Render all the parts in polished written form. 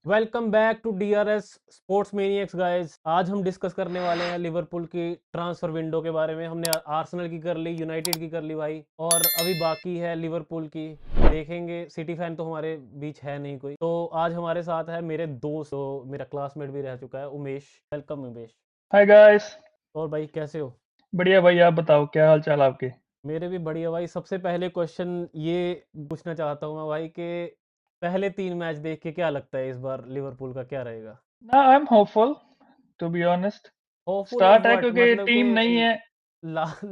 Welcome back to DRS sports maniacs guys. आज हम discuss करने वाले हैं लिवरपूल की ट्रांसफर विंडो के बारे में। हमने आर्सेनल की कर ली, यूनाइटेड की कर ली भाई, और अभी बाकी है लिवरपूल की। देखेंगे। सिटी फैन तो हमारे बीच है नहीं कोई, तो आज हमारे साथ है मेरे दोस्त, तो मेरा क्लासमेट भी रह चुका है, Umesh. Welcome Umesh. Hi guys. और भाई कैसे हो? बढ़िया भाई, आप बताओ क्या हाल चाल आपके। मेरे भी बढ़िया भाई। सबसे पहले क्वेश्चन ये पूछना चाहता हूँ मैं भाई कि पहले 3 मैच देख के क्या लगता है इस बार लिवरपूल का क्या रहेगा? ना I am hopeful, to be honest. Hopeful of start है व्हाट? क्योंकि मतलब कि टीम नहीं है।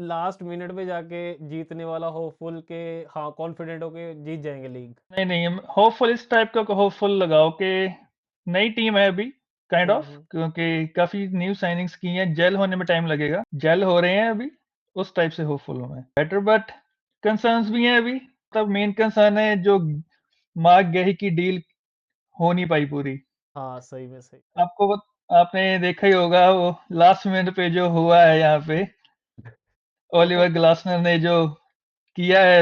लास्ट मिनट पे जाके जीतने वाला होपफुल के? हाँ, कॉन्फिडेंट होके जीत जाएंगे लीग। नहीं नहीं, होपफुल इस टाइप का होपफुल लगाओ कि नई टीम है अभी, काइंड ऑफ, हम्म। क्योंकि काफी न्यू साइनिंग्स की हैं, जेल होने में टाइम लगेगा, जेल हो रहे हैं अभी। उस टाइप से होपफुल हूँ मैं। बेटर बट कंसर्न्स भी हैं अभी। तब मेन कंसर्न है जो मार्क गेही की डील हो नहीं पाई पूरी। हाँ, सही में सही। आपने देखा ही होगा वो लास्ट मिनट पे जो हुआ है यहाँ पे, वो तो ओलिवर ग्लासनर ने जो किया है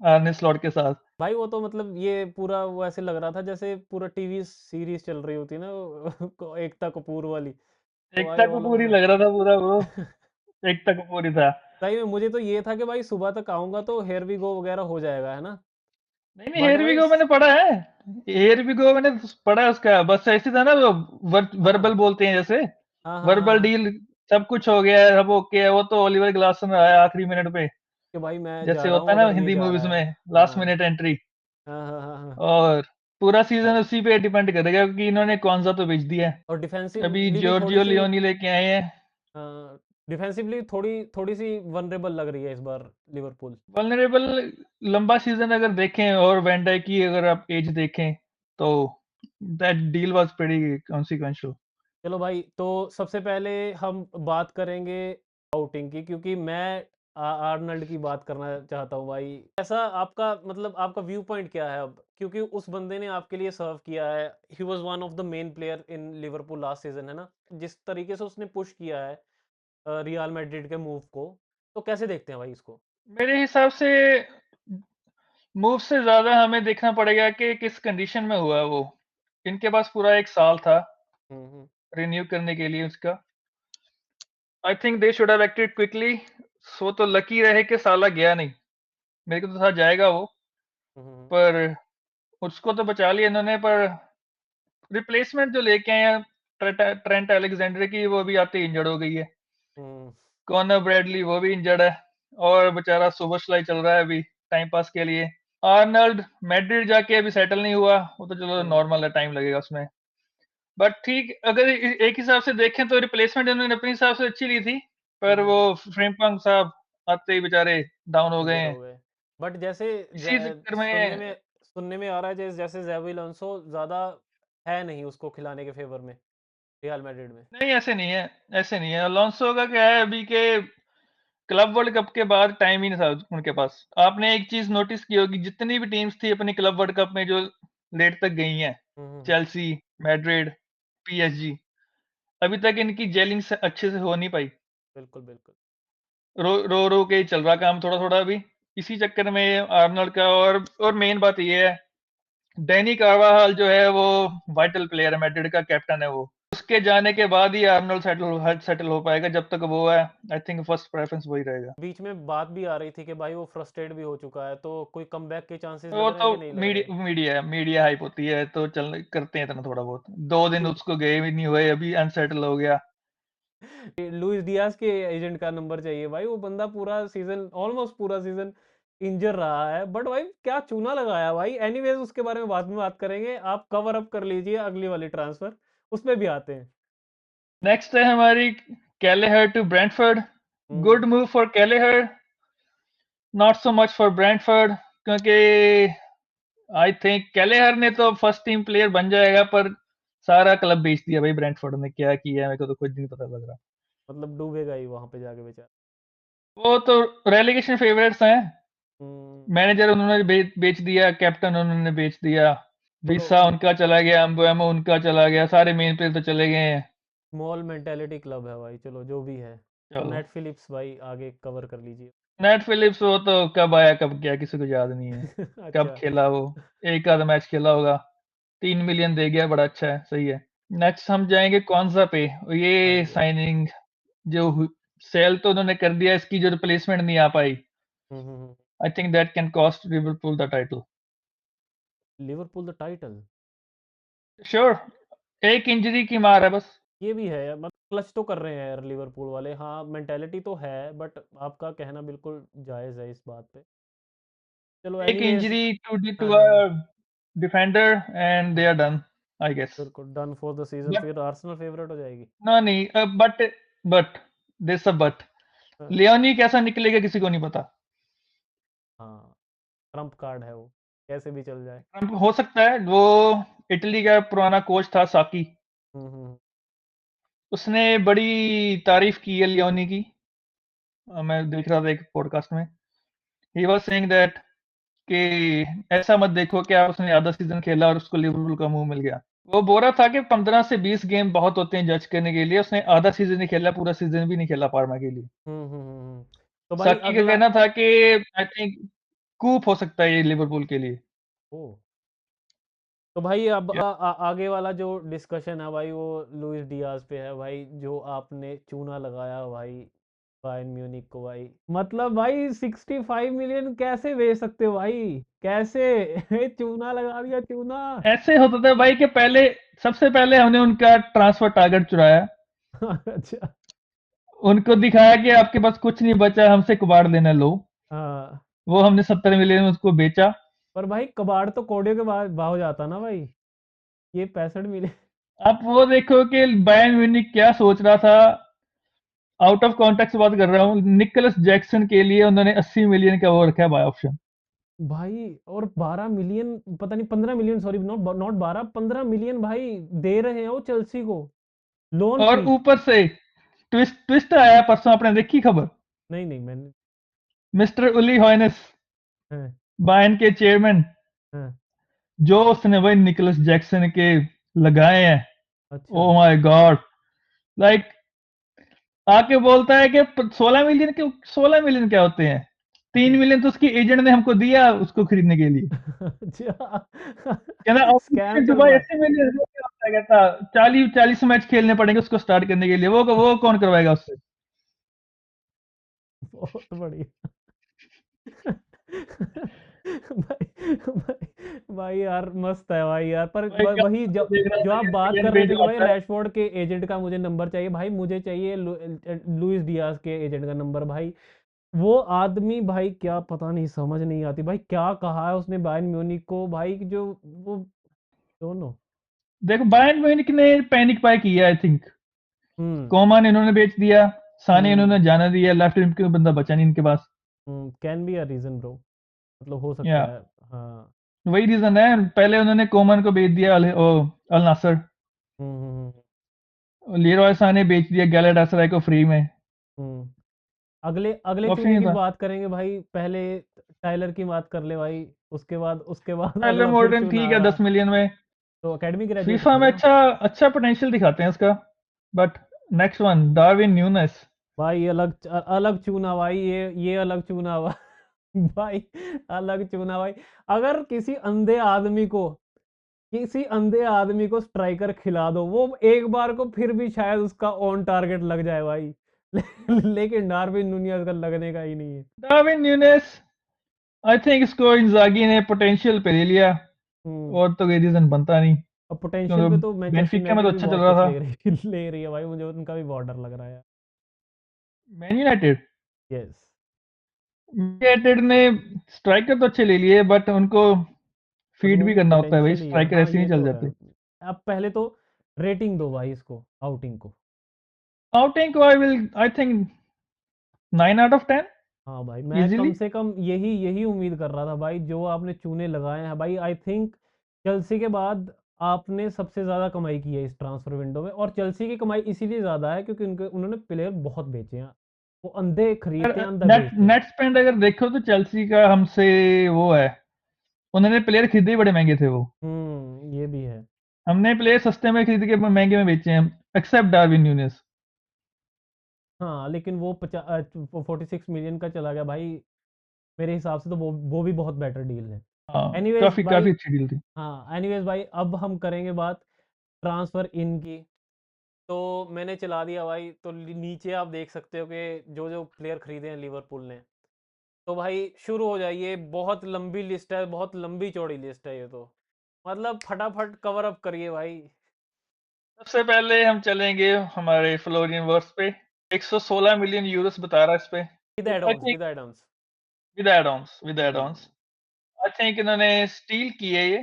आर्ने स्लॉट के साथ। भाई, वो तो मतलब ये पूरा वो ऐसे लग रहा था जैसे पूरा टीवी सीरीज चल रही होती है ना, एकता कपूर वाली। तो भाई एकता कपूर ही ऑलमोस्ट लग रहा था पूरा वो। एकता कपूर ही था। सही में मुझे तो ये था कि भाई सुबह तक आऊंगा तो हेयर वी गो वगैरह हो जाएगा, है ना? नहीं नहीं, बट हेयर वी भाई गो मैंने पढ़ा है। हेयर वी गो मैंने पढ़ा है उसका, बस ऐसे था ना वो। वर्बल हाँ बोलते हैं जैसे। हाँ हाँ हाँ वर्बल हाँ। डील, सब कुछ हो गया है, सब ओके है। वो तो ओलिवर ग्लासनर आया आखिरी मिनट पे, कि भाई मैं जैसे जा रहा होता हूँ है ना अगर ये हिंदी जा मूवीज रहा है। में, लास्ट हाँ मिनट एंट्री। हाँ हाँ हाँ हाँ। और पूरा सीजन उसी पे डिपेंड करेगा, क्योंकि इन्होंने कौन सा तो बेच दिया है। और अभी डिफेंसिवली भी थोड़ी जॉर्जियो सी। लियोनी लेके आए हैं। डिफेंसिवली थोड़ी थोड़ी सी वनरेबल लग रही है इस बार लिवरपूल। वल्नरेबल, लंबा सीजन अगर देखें और वैन डाइक की अगर आप एज देखें, तो that deal was pretty consequential. चलो भाई, तो सबसे पहले हम बात करेंगे आउटिंग की, क्योंकि मैं आर्नल्ड की बात करना चाहता हूँ भाई। ऐसा आपका मतलब आपका व्यू पॉइंट क्या है अब, क्योंकि उस बंदे ने आपके लिए सर्व किया है। He was one of the main player in Liverpool last season, है ना? जिस तरीके से उसने पुश किया है रियल मैड्रिड के मूव को, तो कैसे देखते हैं भाई इसको? मेरे हिसाब से मूव से ज्यादा हमें देखना पड़ेगा कि किस कंडीशन में हुआ है वो। इनके पास पूरा एक साल था हम्म। रिन्यू करने के लिए उसका। I think they should have acted quickly. So तो लकी रहे कि साला गया नहीं। मेरे को तो था जाएगा वो, हम्म। पर उसको तो बचा लिया इन्होंने। पर रिप्लेसमेंट जो लेके आए हैं ट्रेंट अलेक्जेंडर की, वो भी आते इंजर्ड हो गई है। हम्म। कॉनर ब्रैडली वो भी इंजर्ड है। और बेचारा सुबह चल रहा है अभी टाइम पास के लिए। आर्नल्ड मैड्रिड जाके अभी सेटल नहीं हुआ, वो तो चलो हम्म। नॉर्मल है, टाइम लगेगा उसमें। बट ठीक, अगर एक हिसाब से देखें तो रिप्लेसमेंट इन्होंने अपने हिसाब से अच्छी ली थी। पर वो हम्म। फ्रिम्पंग साहब आते ही बेचारे डाउन हो गए इंजर हो हैं। गए। बट जैसे इसी चक्कर सुनने में। में सुनने में आ रहा है जैसे ज़ावी अलोंसो ज़्यादा है नहीं उसको खिलाने के फेवर में रियल मैड्रिड में। नहीं, ऐसे नहीं है। ऐसे नहीं है। अलोंसो का क्या है अभी के, क्लब वर्ल्ड कप के बाद टाइम ही नहीं था उनके पास। आपने एक चीज नोटिस की होगी, जितनी भी टीम्स थी अपनी क्लब वर्ल्ड कप में जो लेट तक गई हैं, हम्म। चेल्सी, मैड्रिड, पीएसजी, अभी तक इनकी जेलिंग से अच्छे से हो नहीं पाई। बिल्कुल बिल्कुल। रो के ही चल रहा काम थोड़ा थोड़ा अभी। इसी चक्कर में आर्नल्ड का, और मेन बात ये है, डैनी कार्वाहाल जो है वो वाइटल प्लेयर है, मैड्रिड का कैप्टन है वो। उसके जाने के बाद ही आर्नल्ड सेटल हो पाएगा। जब तक वो है, आई थिंक फर्स्ट प्रेफरेंस वही रहेगा। बीच में बात भी आ रही थी कि भाई वो फ्रस्ट्रेट भी हो चुका है, तो कोई कमबैक के चांसेस लग वो रहे तो हैं कि नहीं लग रहे? मीडिया हाइप होती है, तो चल करते हैं इतना थोड़ा बहुत। 2 दिन उसको गए भी नहीं हुए, अभी अनसेटल हो गया। लुइस डियाज के एजेंट का नंबर चाहिए भाई। वो बंदा पूरा सीजन, ऑलमोस्ट पूरा सीजन इंजर रहा है, बट भाई क्या चूना लगाया भाई। एनीवेज उसके बारे में बाद में बात करेंगे। आप कवर अप कर लीजिए अगली वाली ट्रांसफर, उसमें भी आते हैं। नेक्स्ट है हमारी Kelleher to Brentford. Hmm. Good move for Kelleher, not so much for Brentford, क्योंकि आई थिंक कैलेहर ने तो फर्स्ट टीम प्लेयर बन जाएगा, पर सारा क्लब बेच दिया भाई। ब्रेंटफोर्ड ने क्या किया है मेरे को तो खुद नहीं पता लग रहा। मतलब डूबेगा ही वहां पे जाके बेचारा। वो तो रेलीगेशन फेवरेट्स हैं। हम्म। मैनेजर उन्होंने बेच दिया, कैप्टन उन्होंने बेच दिया, चलो, वीसा उनका चला गया, अम्बुएमो उनका चला गया, सारे मेन प्लेयर तो चले गए हैं। स्मॉल मेंटेलिटी क्लब है भाई, चलो जो भी है। तो चलो, नेट फिलिप्स भाई आगे कवर कर लीजिए। नेट फिलिप्स वो तो कब आया कब गया किसी को याद नहीं है। कब अच्छा। खेला वो, एक आधा मैच खेला होगा, 3 मिलियन दे गया, बड़ा अच्छा है, सही है। नेक्स्ट हम जाएँगे क्वान्ज़ा पे। ये आइए। साइनिंग जो सेल तो उन्होंने कर दिया, इसकी जो रिप्लेसमेंट नहीं आ पाई। Hmm. I think that can cost Liverpool the title. Liverpool the title. Sure, एक इंजरी की मार है बस। ये भी है यार, मतलब क्लच तो कर रहे हैं यार लिवरपूल वाले। हाँ, मेंटालिटी तो है, बट आपका कहना बिल्कुल जायज़ है इस बात पे। चलो एक एनीवेज़। इंजरी टू हाँ, अ हाँ। Defender and they are done, I guess. बिल्कुल done for the season, but फिर आर्सेनल फेवरेट हो जाएगी। no, नहीं, but there is a but. हाँ, लियोनी कैसा निकलेगा किसी को नहीं पता। हाँ, ट्रम्प कार्ड है वो, कैसे भी चल जाए। ट्रम्प हो सकता है, वो इटली का पुराना कोच था साकी, हुँ। उसने बड़ी तारीफ की है लियोनी की। मैं देख रहा था एक पॉडकास्ट में, ही वाज सेइंग दैट कि ऐसा मत देखो कि आप उसने आधा सीजन खेला और उसको लिवरपूल का मुंह मिल गया। वो बोल रहा था कि 15 से 20 गेम बहुत होते हैं जज करने के लिए, उसने आधा सीजन नहीं खेला, पूरा सीजन भी नहीं खेला पार्मा के लिए। हुँ। तो भाई साकी का अगला। कहना था कि आई थिंक कूप हो सकता है ये लिवरपूल के लिए। ओह! तो भाई अब या आगे वाला जो डिस्कशन है भाई, वो लुइस डियाज़ पे है भाई, जो आपने चूना लगाया भाई बायर्न म्यूनिख को भाई। मतलब भाई 65 मिलियन कैसे बेच सकते हो भाई? कैसे? चूना लगा दिया चूना। ऐसे होता था भाई कि पहले, सबसे पहले हमने उनका ट्रांसफर टारगेट चुराया, अच्छा। उनको दिखाया कि आपके पास कुछ नहीं बचा, हमसे कबाड़ लेना लो। हाँ, वो हमने 70 मिलियन में उसको बेचा। पर भाई कबाड़ तो कोडियों के भाव जाता ना भाई। ये 65 मिलियन। आप वो देखो कि बायर्न म्यूनिख क्या सोच रहा था। आउट ऑफ कॉन्टेक्स्ट बात कर रहा हूँ, निकोलस जैक्सन के लिए उन्होंने 80 मिलियन का वो रखा है बाय ऑप्शन। भाई और 12 मिलियन, पता नहीं 15 million, sorry, not not 12, 15 million भाई दे रहे हैं वो चेल्सी को, लोन और फ्री। ऊपर से ट्विस्ट ट्विस्ट आया परसों, आपने देखी खबर? नहीं मैंने। मिस्टर उली हॉयनेस, हाँ, बायर्न के चेयरमैन, हाँ। जो उसने वही निकोलस जैक्सन के लगाए हैं। अच्छा। ओ माय गॉड, लाइक आके बोलता है कि 16 मिलियन के, 16 मिलियन क्या होते हैं, 3 मिलियन तो उसकी एजेंट ने हमको दिया उसको खरीदने के लिए। अच्छा। कहना स्कैम ऑफिशियल चल दुबई रहा है। 80 मिलियन, वो क्या होता है, कहता 40 मैच खेलने पड़ेंगे उसको स्टार्ट करने के लिए, वो कौन करवाएगा उससे। बहुत बढ़िया। भाई यार मस्त है भाई यार, पर भाई क्या वही जो देख रहा जो था, आप बात ESPN कर पे रहे थे जो कि भाई आता है। रैशफोर्ड के एजेंट का मुझे नंबर चाहिए भाई, मुझे चाहिए लुइस डियाज के एजेंट का नंबर भाई। वो आदमी भाई, क्या पता नहीं, समझ नहीं आती भाई, क्या कहा है उसने बायर्न म्यूनिख को भाई कि जो वो दोनों। देखो बायर्न म्यूनिख ने पैनिक बाय किया आई थिंक। हम्म। कोमान इन्होंने बेच दिया, साने हम्म। इन्होंने जाना दिया, लेफ्ट विंग के बंदा बचा नहीं इनके पास। Can be a reason bro, मतलब हो या सकता है। हाँ। वही रीजन है, पहले उन्होंने कोमान को बेच दिया अल नासर, हम्म। लीरॉय साने बेच दिया गैलेटासराय को फ्री में। हम्म। अगले अगले ऑप्शन चूने ही की था। बात करेंगे भाई, पहले टाइलर की बात कर ले भाई। उसके बाद टाइलर अगला फिर मॉर्डन चूना ठीक आ है रहा 10 है। मिलियन में। तो एकेडमी ग्रेजुएट फीफा थे में ना। अच्छा अच्छा पोटेंशियल दिखाते हैं उसका। But next one Darwin newness. भाई अलग अलग चूना भाई, ये अलग चूना हुआ। भाई अलग चूना भाई। अगर किसी अंधे आदमी को स्ट्राइकर खिला दो, वो एक बार को फिर भी शायद उसका ऑन टारगेट लग जाए भाई। लेकिन डार्विन नूनियस का लगने का ही नहीं है। डार्विन न्यूनेस, आई थिंक इसको इंजागी ने पोटेंशियल पे ले लिया, हम्म। और तो कोई रीजन बनता नहीं, अब पोटेंशियल पे क्योंकि तो मैनचेस्टर बेंफिका में तो यूनाइटेड भी अच्छा चल बहुत रहा कुछ था। ले रही है भाई, मुझे उनका भी बॉर्डर लग रहा है। Man United, yes. यूनाइटेड ने स्ट्राइकर तो अच्छे ले लिए, बट उनको पर फीड वो भी भी करना होता है भाई, पोटेंशियल ही है, स्ट्राइकर हाँ ऐसे ये नहीं चल तो है। जाते। अब पहले तो रेटिंग दो भाई इसको, आउटिंग को। आउटिंग को आई थिंक 9 आउट ऑफ 10 हाँ भाई, मैं कम इजीली। से कम यही यही उम्मीद कर रहा था भाई, जो आपने चूने लगाए हैं भाई। आई थिंक चेल्सी के बाद आपने सबसे ज़्यादा कमाई की है इस ट्रांसफर विंडो में, और चेल्सी की कमाई इसीलिए ज़्यादा है क्योंकि उन्होंने प्लेयर बहुत बेचे हैं। वो अंधे खरीदते हैं, अंधा नेट बेचते हैं। नेट स्पेंड अगर देखो तो चेल्सी का हमसे वो है, उन्होंने प्लेयर खरीदे ही बड़े महंगे थे वो। ये भी है। हमने प्लेयर सस्ते में खरीद के महंगे में बेचे हैं, एक्सेप्ट डार्विन न्यूनेस। हाँ, लेकिन वो 46 मिलियन का चला गया भाई। मेरे हिसाब से तो वो भी बहुत बेटर डील है। हाँ, एनीवेज़ काफ़ी भाई, काफ़ी अच्छी डील थी। हाँ, एनीवेज़ भाई अब हम करेंगे बात ट्रांसफ़र इन की। तो मैंने चला दिया भाई, तो नीचे आप देख सकते हो कि जो जो प्लेयर खरीदे हैं लिवरपूल ने। तो भाई शुरू हो जाइए, बहुत लंबी लिस्ट है, बहुत लंबी चौड़ी लिस्ट है ये तो, मतलब फटाफट कवर अप करिए भाई। सबसे पहले हम चलेंगे हमारे फ्लोरियन वर्स पे, 116 मिलियन यूरोस बता रहा है इस पे। With I add-ons, think with add-ons. With add hmm. Ons. I think इन्होंने स्टील की है ये।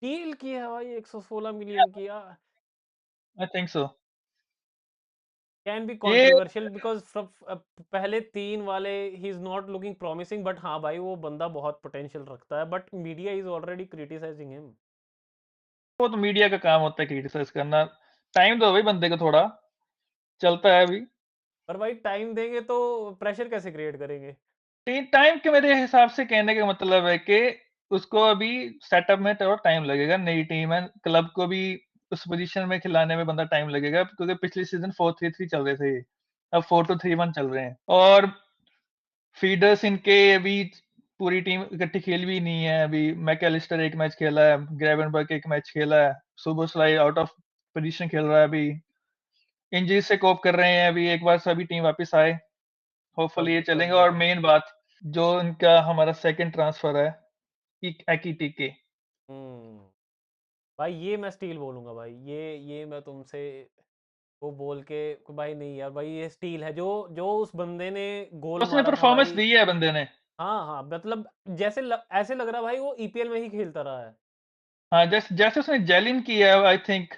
डील की है भाई 116 मिलियन की। I think so. Can be ये कंट्रोवर्शियल बिकॉज पहले तीन वाले ही is not looking promising, but हाँ भाई वो बंदा बहुत पोटेंशियल रखता है, but media is already criticising him. वो तो मीडिया का काम होता है क्रिटिसाइज करना। टाइम दो भाई बंदे को थोड़ा, चलता है अभी। पर भाई टाइम देंगे तो प्रेशर कैसे क्रिएट करेंगे? टाइम के मेरे हिसाब से कहने का मतलब है कि उसको अभी सेटअप में थोड़ा टाइम लगेगा। नई टीम है, क्लब को भी उस पोजीशन में खिलाने में बंदा टाइम लगेगा, क्योंकि पिछले सीजन 4-3-3 चल रहे थे ये, अब 4-2-3-1 चल रहे हैं। और फीडर्स इनके अभी पूरी टीम इकट्ठी खेली भी नहीं है। अभी मैकएलिस्टर एक मैच खेला है, ग्रेवनबर्ग एक मैच खेला है, सुबोसलाई आउट ऑफ पोजीशन खेल रहा है अभी, इंजरी से कोप कर रहे हैं। अभी एक बार सभी टीम वापस आए, होपफुली तब ये तब चलेंगे। और देखेंगे। मेन बात, जो इनका हमारा सेकंड ट्रांसफर है, एकीटीके। हम्म। भाई ये मैं स्टील बोलूंगा भाई, ये मैं तुमसे वो बोल के कि भाई नहीं यार भाई ये स्टील है, जो जो उस बंदे ने गोल उसने मारा था परफॉर्मेंस भाई। दी है बंदे ने। हाँ हाँ, मतलब ऐसे लग रहा भाई वो ईपीएल में ही खेलता रहा है। हाँ, जैसे जैसे उसने जेलिन किया है, आई थिंक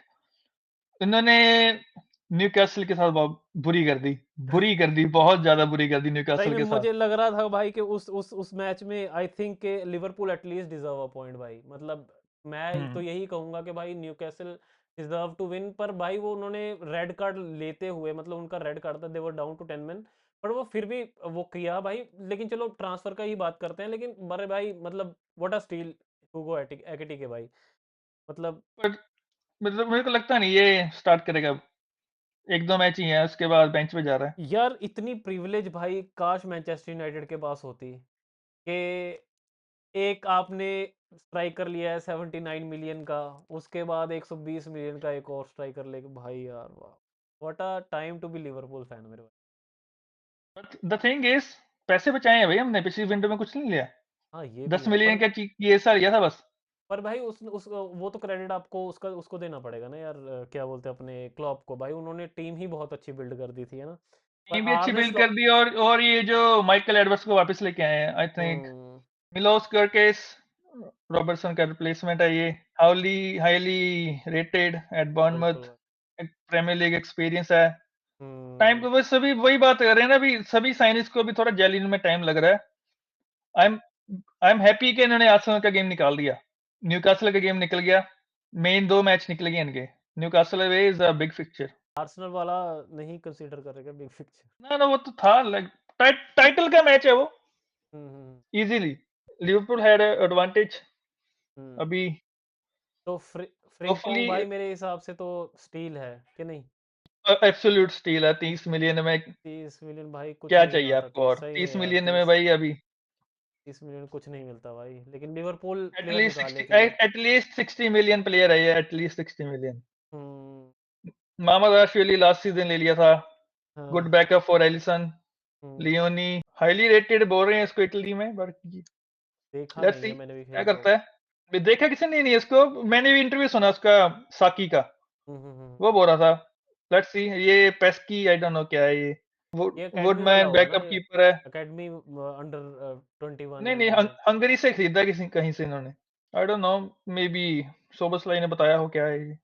इन्होंने न्यूकासल के साथ बहुत बुरी कर दी, बहुत ज्यादा बुरी कर दी सही न्यूकासल में के साथ। मुझे लग रहा था भाई कि उस मैच में आई थिंक के Liverpool at least deserve a point भाई, मतलब मैं तो हम्म। यही कहूंगा कि भाई न्यूकैसल डिजर्व टू विन, पर भाई वो उन्होंने रेड कार्ड लेते हुए, मतलब उनका रेड कार्ड था, दे वर डाउन टू 10 मैन, पर वो फिर भी वो किया भाई। लेकिन चलो ट्रांसफर का ही बात करते हैं, लेकिन बड़े भाई मतलब व्हाट अ स्टील हुगो एकिटी के भाई, मतलब। पर मतलब मेरे को लगता नहीं ये स्टार्ट करेगा अब। एक दो मैच ही है, उसके बाद बेंच पे जा रहा है। यार इतनी प्रिविलेज भाई काश मैनचेस्टर यूनाइटेड के पास होती कि एक आपने स्ट्राइकर लिया है 79 मिलियन का, उसके बाद 120 मिलियन का एक और स्ट्राइकर लेके, भाई यार वाह, what a time to be Liverpool fan मेरे भाई। बट द थिंग इज, पैसे बचाए हैं भाई हमने, पिछली विंडो में कुछ नहीं लिया। हाँ ये भी 10 है, मिलियन का ऐसा लिया था बस। पर भाई उस वो तो क्रेडिट आपको उसका उसको देना पड़ेगा ना यार, क्या बोलते हैं अपने क्लॉप को, भाई उन्होंने टीम ही बहुत अच्छी बिल्ड कर दी थी, है ना? पर टीम भी अच्छी आर्ने बिल्ड कर स्लॉट। दी। और ये जो माइकल एडवर्ड्स को वापस लेके आए हैं, I think hmm. Milos Kerkez Robertson का रिप्लेसमेंट है ये। हाउली हाईली रेटेड एट बिल्कुल बॉर्नमouth, भाई। एक प्रीमियर लीग एक्सपीरियंस है। टाइम हम्म। पे बस सभी वही बात कर रहे हैं ना, अभी सभी साइनिंग्स को भी थोड़ा जेलिन में टाइम लग रहा है। I am I am happy कि इन्होंने आर्सेनल का गेम निकाल दिया, न्यूकासल का गेम निकल गया, मेन दो मैच निकल गए इनके। Newcastle away is a big fixture. Arsenal वाला नहीं कंसीडर करेगा बिग पिक्चर। ना ना, वो तो था लाइक टाइटल का मैच है वो, हम्म। इजीली लिवरपूल हैड एडवांटेज हम्म। अभी। तो फ्रिंपोंग होपफुली भाई मेरे हिसाब से तो स्टील है कि नहीं? एब्सोल्यूट स्टील है। 30 मिलियन में 30 मिलियन भाई कुछ क्या नहीं चाहिए आता, आपको? और सही में 30 यार मिलियन में 30, भाई अभी 30 मिलियन कुछ नहीं मिलता भाई, लेकिन लिवरपूल प्लेयर एटलीस्ट निकाल 60, लेती है। एटलीस्ट 60 मिलियन प्लेयर है ये, at least 60 million. Hmm. Mamardashvili last season ले लिया था, गुड हाँ। Backup for Alisson. Hmm. Leoni highly rated बोल रहे हैं इसको इटली में, बट देखा लेट्स नहीं सी है मैंने भी क्या खेलता करता हुआ। है। देखा किसी ने नहीं इसको, मैंने भी इंटरव्यू सुना उसका, साकी का। हम्म। वो बोल रहा था लेट्स सी। ये पेस्की आई डोंट नो क्या है ये। ये एकेडमी वाला वुडमैन होगा ना बैकअप ये, कीपर है। एकेडमी अंडर 21 नहीं या नहीं, अंडर 20। हंगरी से खरीदा किसी कहीं से इन्होंने। I don't know, maybe Szoboszlai ने बताया हो क्या है ये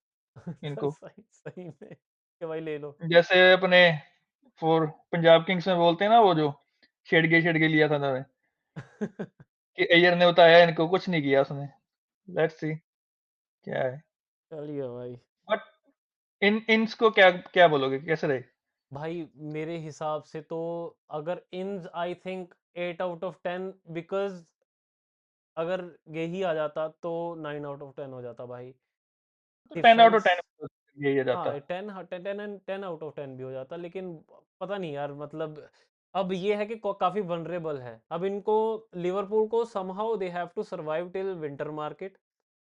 इनको। सही सही में कि भाई ले लो। जैसे अपने फॉर पंजाब किंग्स में बोलते हैं ना, वो जो शेडगे लिया था उन्होंने, कि अय्यर ने बताया इनको, कुछ नहीं किया उसने। लेट्स सी क्या है। चलिए भाई। बट इन इनको क्या क्या बोलोगे, कैसे रहे? भाई मेरे हिसाब से तो अगर इन I think 8 out of 10, because अगर यही आ जाता तो 9 आउट ऑफ 10 हो जाता भाई। तो 10 आउट ऑफ डिफेंस। 10 यही आ जाता। हाँ 10 10 आउट ऑफ 10 भी हो जाता, लेकिन पता नहीं यार मतलब अब ये है कि काफ़ी वल्नरेबल है। अब इनको लिवरपूल को somehow they have to survive till winter market,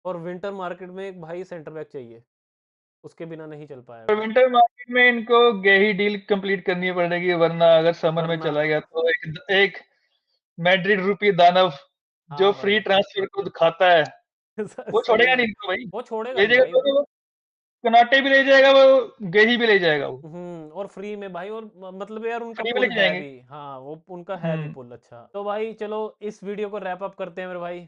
और विंटर मार्केट में एक भाई सेंटर बैक चाहिए, उसके बिना नहीं चल और पाएगा। विंटर मार्केट में इनको गहरी डील कंप्लीट करनी पड़ेगी, वरना अगर समर में वरना चला गया तो एक मैड्रिड रूपी दानव जो हाँ फ्री भाई। ट्रांसफर को खाता है, वो सही छोड़ेगा में नहीं इनको भाई। वो छोड़ेगा ले नहीं जाएगा भाई। तो वो कनाटे भी ले जाएगा, वो गेही भी ले जाएगा, वो और फ्री में भाई, और मतलब यार उनका फ्री में पुल लेके है जाएंगे। भी, हाँ वो उनका है भी हम्म। पुल अच्छा। तो भाई चलो इस वीडियो को रैप अप करते हैं मेरे भाई।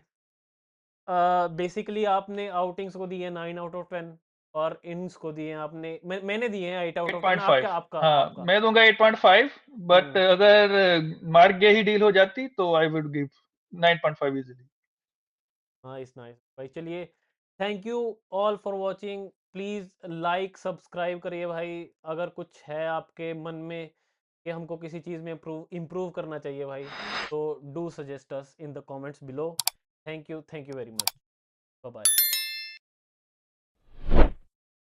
बेसिकली आपने आउटिंग्स को दिए 9 आउट ऑफ 10, और इनिंग्स को दिए आपने, मैंने दिए हैं 8 आउट ऑफ 10। 8.5। आपका आपका हाँ, आपका मैं दूंगा 8.5, बट हम्म अगर मार्क गेही डील हो जाती तो I would give 9.5 easily. Nice nice भाई, चलिए thank you all for watching. Please like subscribe करिए भाई। अगर कुछ है आपके मन में कि हमको किसी चीज़ में इम्प्रूव करना चाहिए भाई, तो do suggest us in the comments below. Thank you very much. Bye bye.